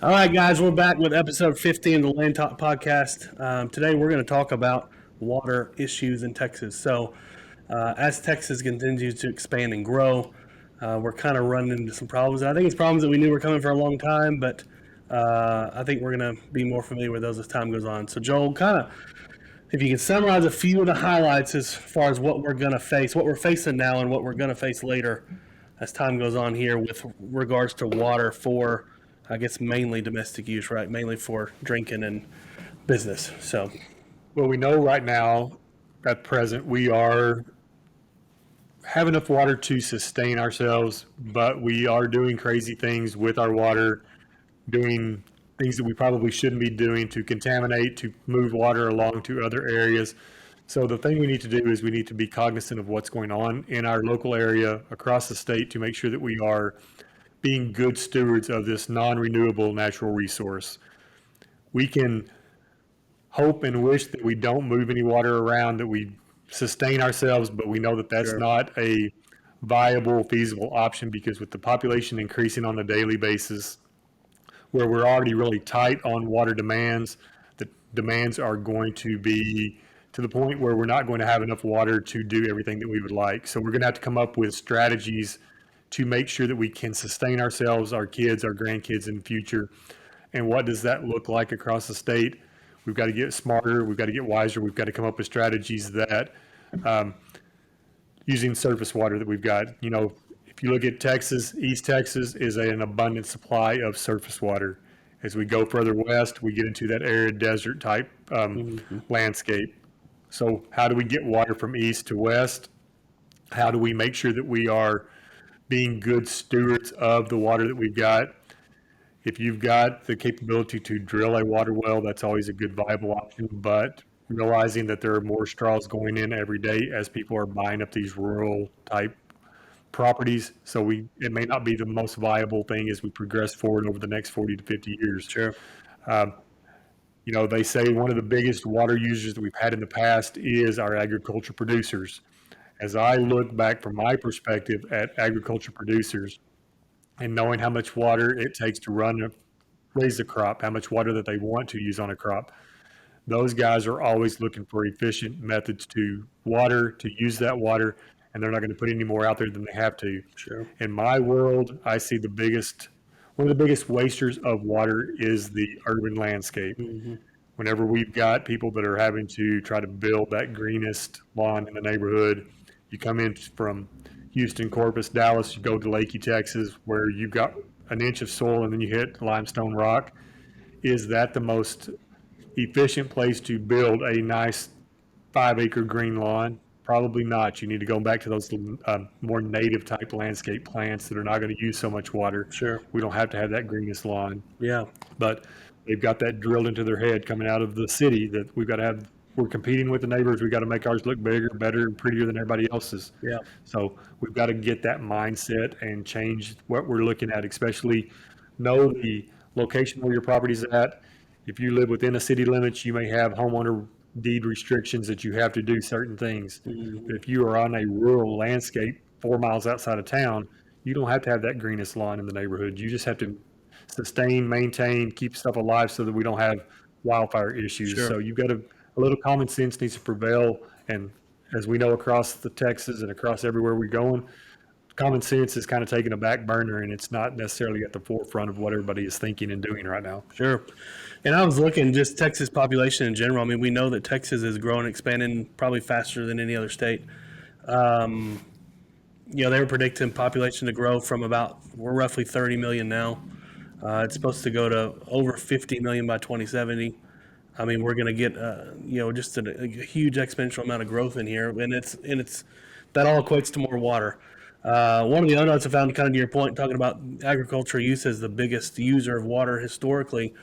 All right, guys, we're back with episode 50 of the Land Talk podcast. Today, we're going to talk about water issues in Texas. As Texas continues to expand and grow, we're kind of running into some problems. And I think it's problems that we knew were coming for a long time, but I think we're going to be more familiar with those as time goes on. So, Joel, if you can summarize a few of the highlights as far as what we're going to face, what we're facing now, and what we're going to face later as time goes on here with regards to water for, I guess, mainly domestic use, right? Mainly for drinking and business. So, Well, we know right now, at present, we have enough water to sustain ourselves, but we are doing crazy things with our water, doing things that we probably shouldn't be doing to contaminate, to move water along to other areas. So the thing we need to do is we need to be cognizant of what's going on in our local area across the state to make sure that we are being good stewards of this non-renewable natural resource. We can hope and wish that we don't move any water around, that we sustain ourselves, but we know that that's Sure. not a viable, feasible option because with the population increasing on a daily basis, where we're already really tight on water demands, the demands are going to be to the point where we're not going to have enough water to do everything that we would like. So we're going to have to come up with strategies to make sure that we can sustain ourselves, our kids, our grandkids in the future. And what does that look like across the state? We've got to get smarter. We've got to get wiser. We've got to come up with strategies that using surface water that we've got. You know, if you look at Texas, East Texas is an abundant supply of surface water. As we go further west, we get into that arid desert type landscape. So how do we get water from east to west? How do we make sure that we are being good stewards of the water that we've got? If you've got the capability to drill a water well, that's always a good viable option, but realizing that there are more straws going in every day as people are buying up these rural type properties. So it may not be the most viable thing as we progress forward over the next 40 to 50 years. Sure. You know, they say one of the biggest water users that we've had in the past is our agriculture producers. As I look back from my perspective at agriculture producers and knowing how much water it takes to raise a crop, how much water that they want to use on a crop, those guys are always looking for efficient methods to use that water, and they're not going to put any more out there than they have to. Sure. In my world, I see one of the biggest wasters of water is the urban landscape. Whenever we've got people that are having to try to build that greenest lawn in the neighborhood, you come in from Houston, Corpus, Dallas, you go to Leakey, Texas, where you've got an inch of soil and then you hit limestone rock. Is that the most efficient place to build a nice 5-acre green lawn? Probably not. You need to go back to those more native type landscape plants that are not going to use so much water. Sure. We don't have to have that greenest lawn. Yeah. But they've got that drilled into their head coming out of the city that we're competing with the neighbors. We've got to make ours look bigger, better, and prettier than everybody else's. Yeah. So we've got to get that mindset and change what we're looking at, especially know the location where your property's at. If you live within a city limits, you may have homeowner deed restrictions that you have to do certain things. But if you are on a rural landscape 4 miles outside of town, you don't have to have that greenest lawn in the neighborhood. You just have to sustain, maintain, keep stuff alive so that we don't have wildfire issues. Sure. So you've got a little common sense needs to prevail. And as we know across the Texas and across everywhere we're going, common sense is kind of taking a back burner and it's not necessarily at the forefront of what everybody is thinking and doing right now. Sure. And I was looking just Texas population in general. I mean, we know that Texas is growing, expanding probably faster than any other state. They were predicting population to grow from we're roughly 30 million now. It's supposed to go to over 50 million by 2070. I mean, we're going to get, just a huge exponential amount of growth in here, and that all equates to more water. One of the other notes I found, kind of to your point, talking about agriculture use as the biggest user of water historically.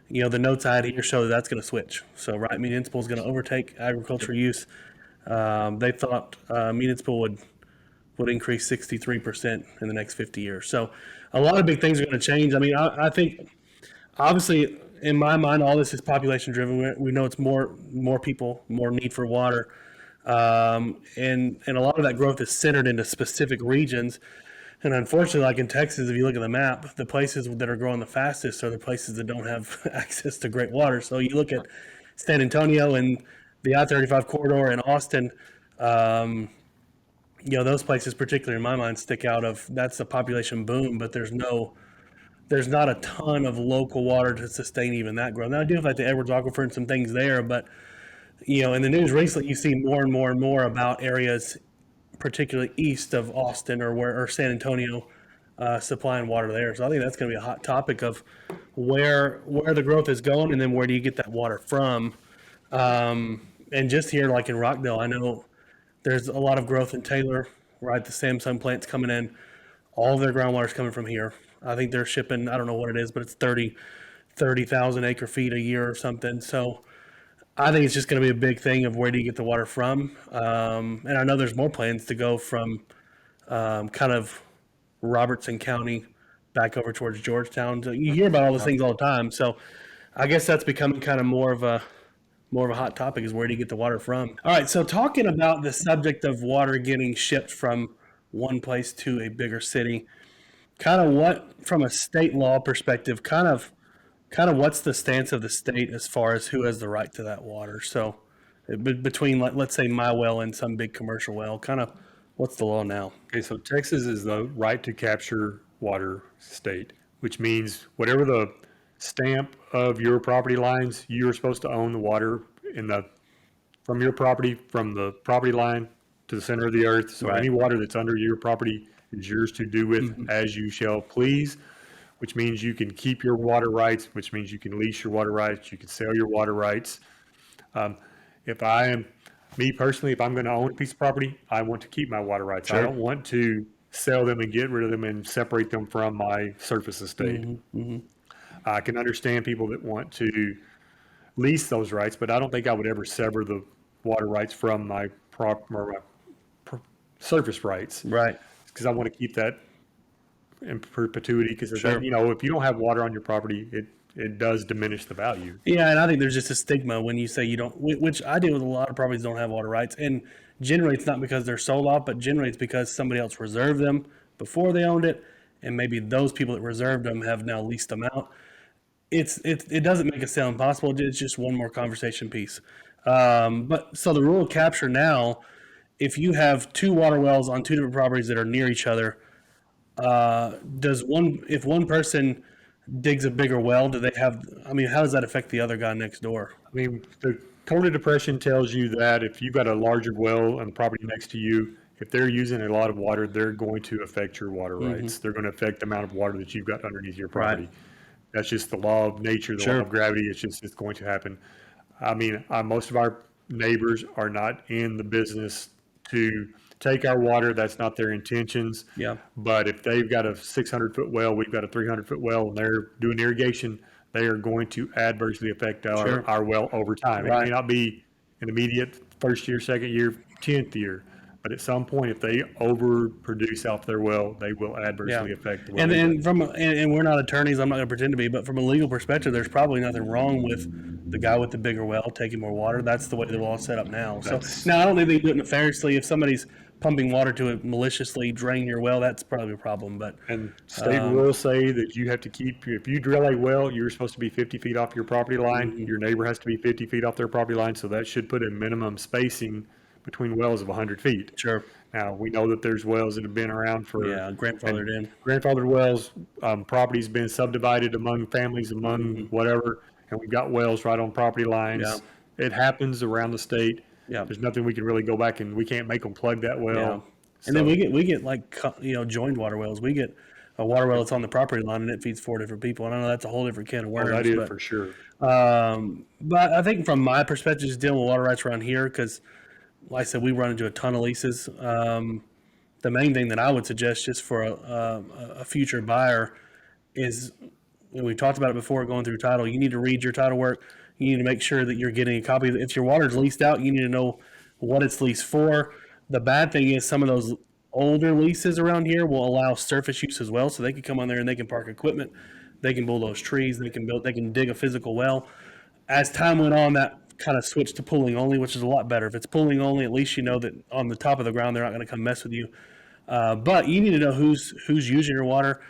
The notes I had here show that's going to switch. So, right, municipal is going to overtake agriculture use. They thought municipal would increase 63% in the next 50 years. So, a lot of big things are going to change. I mean, I think, obviously, in my mind, all this is population driven. We know it's more people, more need for water. And a lot of that growth is centered into specific regions. And unfortunately, like in Texas, if you look at the map, the places that are growing the fastest are the places that don't have access to great water. So you look at San Antonio and the I-35 corridor in Austin. Um, those places, particularly in my mind, stick out. Of that's a population boom, but there's not a ton of local water to sustain even that growth. Now I do have like the Edwards Aquifer and some things there, but in the news recently, you see more and more and more about areas, particularly east of Austin or San Antonio, supplying water there. So I think that's going to be a hot topic of where the growth is going, and then where do you get that water from? And just here, like in Rockdale, I know there's a lot of growth in Taylor, right? The Samsung plant's coming in. All of their groundwater is coming from here. I think they're shipping, I don't know what it is, but it's 30,000 acre feet a year or something. So I think it's just going to be a big thing of where do you get the water from. And I know there's more plans to go from kind of Robertson County back over towards Georgetown. So you hear about all those things all the time. So I guess that's becoming kind of more of a hot topic is where do you get the water from? All right, so talking about the subject of water getting shipped from one place to a bigger city, kind of what from a state law perspective, kind of what's the stance of the state as far as who has the right to that water? So between let's say my well and some big commercial well, kind of what's the law now? Okay, so Texas is the right to capture water state, which means whatever the stamp of your property lines, you're supposed to own the water from your property, from the property line to the center of the earth. So Right. any water that's under your property is yours to do with as you shall please, which means you can keep your water rights, which means you can lease your water rights, you can sell your water rights. If I am, me personally, if I'm going to own a piece of property, I want to keep my water rights. I Sure. don't want to sell them and get rid of them and separate them from my surface estate. I can understand people that want to lease those rights, but I don't think I would ever sever the water rights from my surface rights Right. because I want to keep that in perpetuity. Because Sure. if you don't have water on your property, it does diminish the value. Yeah, and I think there's just a stigma when you say you don't, which I deal with a lot of properties don't have water rights, and generally it's not because they're sold off, but generally it's because somebody else reserved them before they owned it, and maybe those people that reserved them have now leased them out. It doesn't make it sound impossible. It's just one more conversation piece. But so the rule of capture now, if you have two water wells on two different properties that are near each other, if one person digs a bigger well, do they have? I mean, how does that affect the other guy next door? I mean, the code of depression tells you that if you've got a larger well on the property next to you, if they're using a lot of water, they're going to affect your water rights. They're going to affect the amount of water that you've got underneath your property. Right. That's just the law of nature, the law Sure. of gravity. It's going to happen. I mean, most of our neighbors are not in the business to take our water. That's not their intentions. Yeah. But if they've got a 600-foot well, we've got a 300-foot well, and they're doing irrigation, they are going to adversely affect Sure. our well over time. It Right. may not be an immediate first year, second year, 10th year, but at some point, if they overproduce out their well, they will adversely affect the well. And then and we're not attorneys. I'm not going to pretend to be, but from a legal perspective, there's probably nothing wrong with the guy with the bigger well taking more water. That's the way the law is set up now. So now I don't think they do it nefariously. If somebody's pumping water to it maliciously, drain your well, that's probably a problem. But And state rules say that you have to if you drill a well, you're supposed to be 50 feet off your property line. Your neighbor has to be 50 feet off their property line. So that should put a minimum spacing between wells of 100 feet. sure, Now, we know that there's wells that have been around for. yeah, grandfathered in. Grandfathered wells, property's been subdivided among families, among whatever, and we've got wells right on property lines. Yeah. It happens around the state. Yeah. There's nothing we can really go back and we can't make them plug that well. Yeah. And then we get like joined water wells. We get a water well that's on the property line and it feeds 4 different people. And I know that's a whole different can of worms. That is but, for sure. but I think from my perspective, just dealing with water rights around here, because like I said, we run into a ton of leases. The main thing that I would suggest just for a future buyer is, and we talked about it before going through title, you need to read your title work. You need to make sure that you're getting a copy. If your water is leased out, you need to know what it's leased for. The bad thing is some of those older leases around here will allow surface use as well. So they can come on there and they can park equipment. They can bulldoze trees. They can dig a physical well. As time went on, that kind of switched to pooling only, which is a lot better. If it's pooling only, at least you know that on the top of the ground, they're not going to come mess with you. But you need to know who's using your water,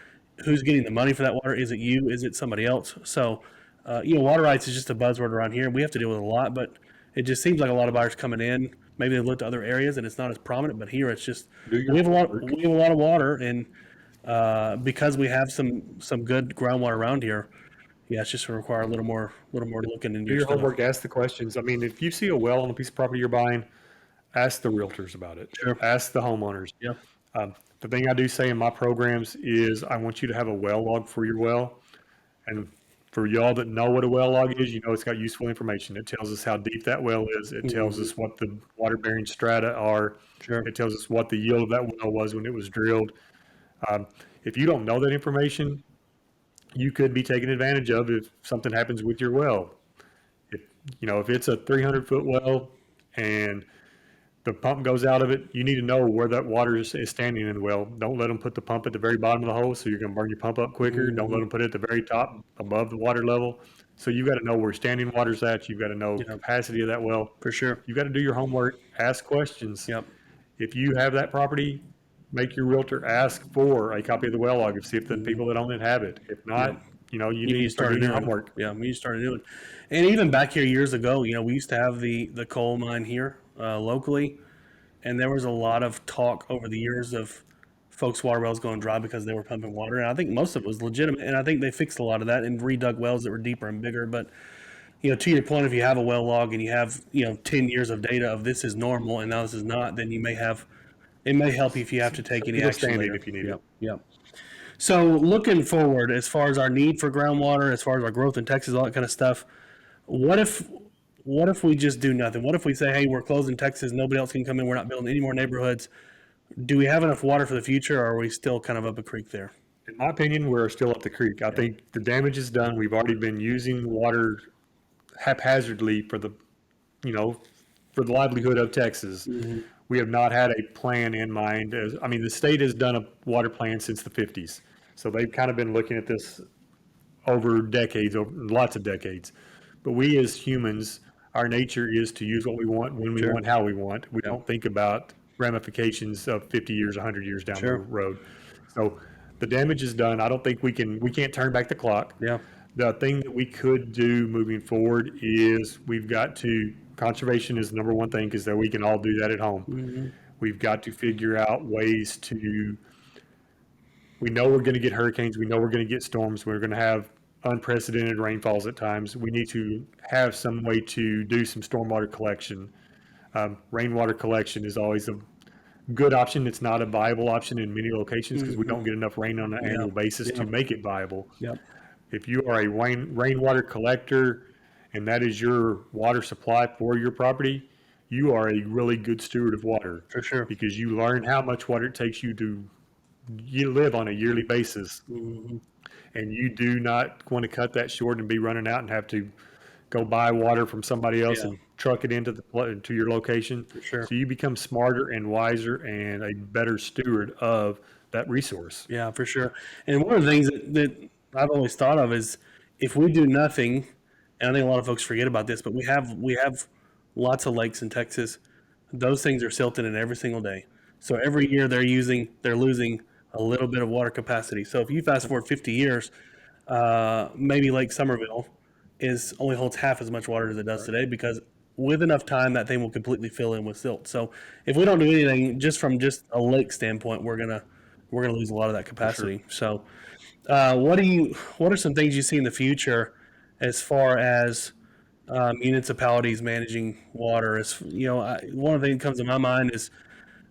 who's getting the money for that water. Is it you? Is it somebody else? So, water rights is just a buzzword around here. We have to deal with it a lot, but it just seems like a lot of buyers coming in. Maybe they've looked at other areas and it's not as prominent, but here it's just Do your we have a lot. homework. We have a lot of water, and because we have some good groundwater around here, yeah, it's just going to require a little more looking into Do your your stuff. homework, ask the questions. I mean, if you see a well on a piece of property you're buying, ask the realtors about it. Sure. Ask the homeowners. Yeah. The thing I do say in my programs is I want you to have a well log for your well. And for y'all that know what a well log is, it's got useful information. It tells us how deep that well is. It tells Mhm. us what the water bearing strata are. Sure. It tells us what the yield of that well was when it was drilled. Um, if you don't know that information, you could be taken advantage of if something happens with your well. If, if it's a 300-foot well and the pump goes out of it, you need to know where that water is standing in the well. Don't let them put the pump at the very bottom of the hole, so you're going to burn your pump up quicker. Don't let Mhm. them put it at the very top above the water level. So you've got to know where standing water's at. You've got to know Yeah, capacity of that well. for sure. You've got to do your homework, ask questions. Yep. If you have that property, make your realtor ask for a copy of the well log and see if the Mhm. people that own it have it. If Yep. not, you You need need to to start start a doing new your one. homework. Yeah, we need to start a new one. And even back here years ago, we used to have the coal mine here locally, and there was a lot of talk over the years of folks' water wells going dry because they were pumping water. And I think most of it was legitimate, and I think they fixed a lot of that and redug wells that were deeper and bigger. But to your point, if you have a well log and you have 10 years of data of this is normal and now this is not, then it may help you if you have to take any Legal action standing later. if you need it. Yep. Yep. So looking forward, as far as our need for groundwater, as far as our growth in Texas, all that kind of stuff, what if what if we just do nothing? What if we say, hey, we're closing Texas, nobody else can come in, we're not building any more neighborhoods? Do we have enough water for the future, or are we still kind of up a creek there? In my opinion, we're still up the creek. I Yeah. think the damage is done. We've already been using water haphazardly you know, for the livelihood of Texas. Hmm. We have not had a plan in mind. I mean, the state has done a water plan since the 50s. So they've kind of been looking at this over decades, over lots of decades. But we as humans, our nature is to use what we want, when we Sure. want, how we want. We Yep. don't think about ramifications of 50 years, 100 years down the Sure. road. So the damage is done. I don't think we can't turn back the clock. Yeah. The thing that we could do moving forward is conservation is the number one thing because we can all do that at home. Hmm. We've got to figure out ways we know we're going to get hurricanes. We know we're going to get storms. We're going to have unprecedented rainfalls at times. We need to have some way to do some stormwater collection. Rainwater collection is always a good option. It's not a viable option in many locations because we Hmm. don't get enough rain on an Yeah. annual basis to Yeah. make it viable. Yep. If you are a rainwater collector and that is your water supply for your property, you are a really good steward of water For sure. because you learn how much water it takes you live on a yearly basis. Hmm. And you do not want to cut that short and be running out and have to go buy water from somebody else Yeah. and truck it to your location. For sure. So you become smarter and wiser and a better steward of that resource. Yeah, for sure. And one of the things that I've always thought of is if we do nothing, and I think a lot of folks forget about this, but we have lots of lakes in Texas. Those things are silted in every single day. So every year they're losing a little bit of water capacity. So if you fast forward 50 years, maybe Lake Somerville is only holds half as much water as it does today because with enough time that thing will completely fill in with silt. So if we don't do anything just from just a lake standpoint, we're gonna lose a lot of that For sure. capacity. So what are some things you see in the future as far as municipalities managing water? One of the things that comes to my mind is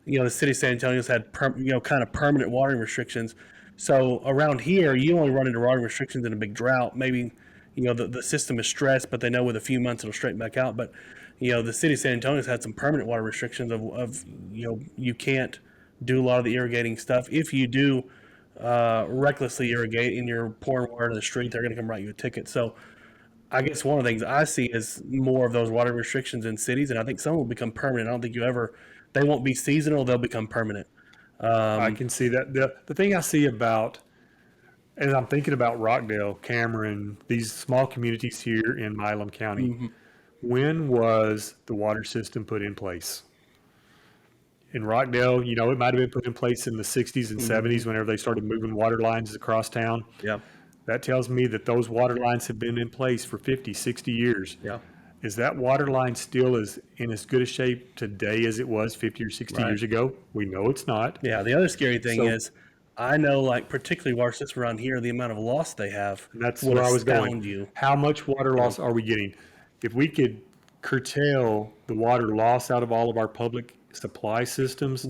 the city of San Antonio's had kind of permanent watering restrictions. So around here, you only run into watering restrictions in a big drought. Maybe the system is stressed, but they know with a few months it'll straighten back out. But the city of San Antonio's had some permanent water restrictions of you can't do a lot of the irrigating stuff. If you do recklessly irrigate and you're pouring water in the street, they're going to come write you a ticket. So I guess one of the things I see is more of those water restrictions in cities, and I think some will become permanent. I don't think they won't be seasonal; they'll become permanent. I can see that. The thing I see as I'm thinking about Rockdale, Cameron, these small communities here in Milam County, Hmm. when was the water system put in place? in Rockdale, you know, it might have been put in place in the 60s and 70s whenever they started moving water lines across town. Yeah. That tells me that those water lines have been in place for 50, 60 years. Yeah. Is that water line still in as good a shape today as it was 50 or 60 Right. years ago? We know it's not. Yeah. The other scary thing So is, I know, like, particularly water systems around here, the amount of loss they have that's would where I was going. astound you. How much water Yeah. loss are we getting? If we could curtail the water loss out of all of our public supply systems,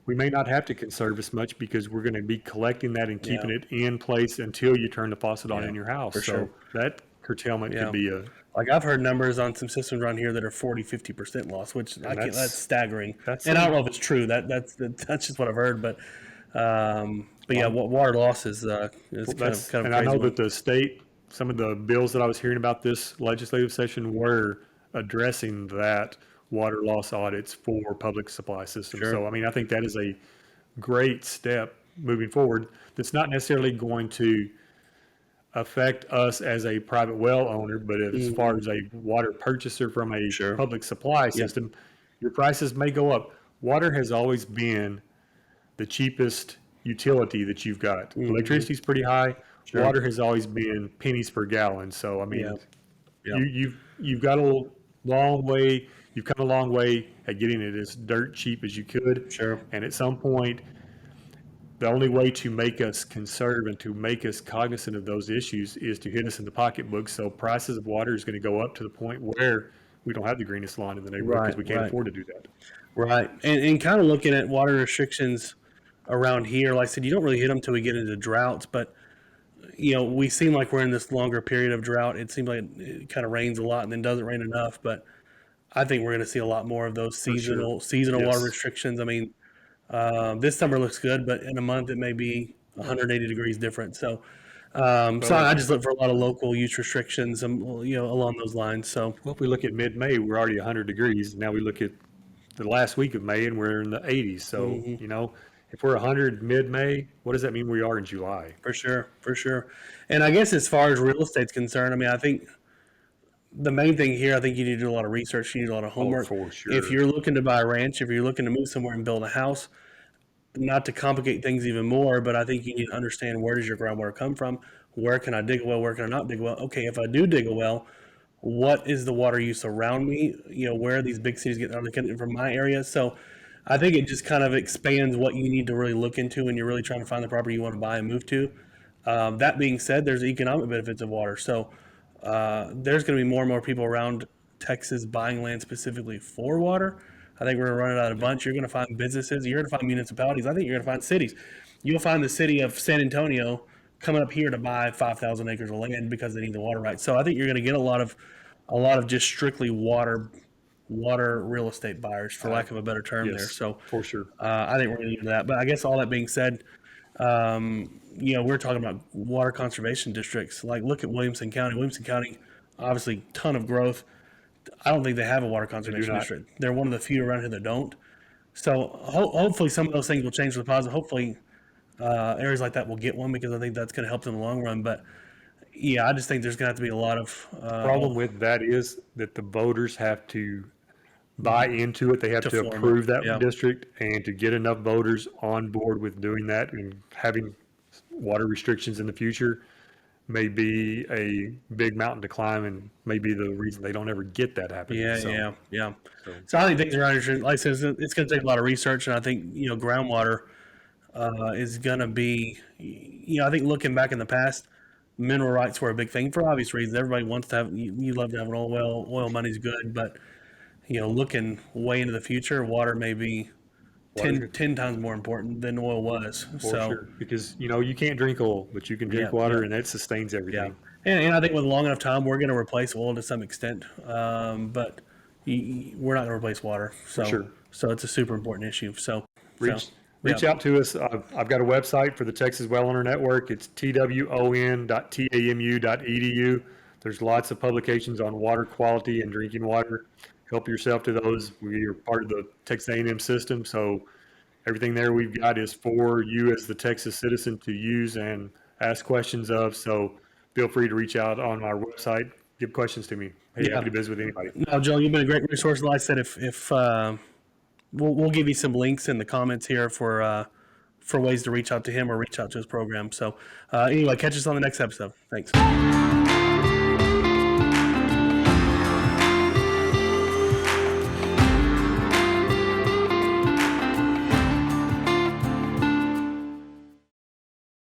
we may not have to conserve as much because we're going to be collecting that and Yeah. keeping it in place until you turn the faucet on Yeah. in your house. For sure. So that curtailment could Yeah. be Like, I've heard numbers on some systems around here that are 40-50% loss, which I and can't, that's staggering. that's And I a, don't know if it's true. That's just what I've heard. But yeah, water loss is kind of and a I crazy know one. that the state, some of the bills that I was hearing about this legislative session were addressing that water loss audits for public supply systems. Sure. So, I mean, I think that is a great step moving forward. That's not necessarily going to affect us as a private well owner, but as far as a water purchaser from a Sure. public supply Yeah. system, your prices may go up. Water has always been the cheapest utility that you've got. Electricity's pretty high. Sure. Water has always been pennies per gallon. So, I Yeah. mean, Yeah. you've got a long way, you've come a long way at getting it as dirt cheap as you could. Sure. And at some point, the only way to make us conserve and to make us cognizant of those issues is to hit us in the pocketbook. So prices of water is going to go up to the point where we don't have the greenest lawn in the neighborhood because Right. we can't Right. afford to do that. Right. And kind of looking at water restrictions around here, like I said, you don't really hit them until we get into droughts, but we seem like we're in this longer period of drought. It seems like it kind of rains a lot and then doesn't rain enough, but I think we're going to see a lot more of those For sure. seasonal water Yes. restrictions. I mean, this summer looks good, but in a month it may be 180 degrees different. So Well, I just look for a lot of local use restrictions, along those lines. So Well, if we look at mid-May, we're already 100 degrees. Now we look at the last week of May and we're in the 80s. So, you know, if we're 100 mid-May, what does that mean we are in July? for sure, for sure. And I guess as far as real estate's concerned, I mean, I think the main thing here, I think you need to do a lot of research. You need a lot of Oh, homework. for If sure. you're looking to buy a ranch, if you're looking to move somewhere and build a house, not to complicate things even more, but I think you need to understand, where does your groundwater come from? Where can I dig a well? Where can I not dig a well? Okay, if I do dig a well, what is the water use around me? Where are these big cities getting, are they getting it from my area? So I think it just kind of expands what you need to really look into when you're really trying to find the property you want to buy and move to. That being said, there's economic benefits of water. So there's going to be more and more people around Texas buying land specifically for water. I think we're going to run it out a bunch. You're going to find businesses. You're going to find municipalities. I think you're going to find cities. You'll find the city of San Antonio coming up here to buy 5,000 acres of land because they need the water rights. So I think you're going to get a lot of just strictly water real estate buyers, for lack of a better term there. Yes, So for sure. I think we're going to get to that. But I guess all that being said, we're talking about water conservation districts. Like, look at Williamson County. Williamson County, obviously, ton of growth. I don't think they have a water conservation not. district. They're one of the few around here that don't. So hopefully some of those things will change for the positive. Hopefully areas like that will get one, because I think that's going to help them in the long run. But yeah, I just think there's going to have to be a lot of Problem with that is that the voters have to buy into it. They have to form it. approve that Yeah. district, and to get enough voters on board with doing that and having water restrictions in the future may be a big mountain to climb, and may be the reason they don't ever get that happening. Yeah, So, yeah. So I think things around here, like I said, it's going to take a lot of research, and I think groundwater is going to be, I think looking back in the past, mineral rights were a big thing for obvious reasons. Everybody wants to have, you love to have an oil well. Oil money's good, but looking way into the future, water may be water 10 times more important than oil was. for So sure, because you can't drink oil, but you can drink yeah, water, yeah. and that sustains Yeah, everything. and I think with long enough time, we're going to replace oil to some extent, but we're not going to replace water. So, sure. so it's a super important issue. So, Reach yeah. reach out to us. I've got a website for the Texas Well Owner Network. It's twon.tamu.edu. There's lots of publications on water quality and drinking water. Help yourself to those. We are part of the Texas A&M system, so everything there we've got is for you as the Texas citizen to use and ask questions of. So feel free to reach out on our website. Give questions to me. Hey, Yeah. happy to visit with anybody. No, Joe, you've been a great resource. Like I said, if we'll give you some links in the comments here for ways to reach out to him or reach out to his program. So anyway, catch us on the next episode. Thanks.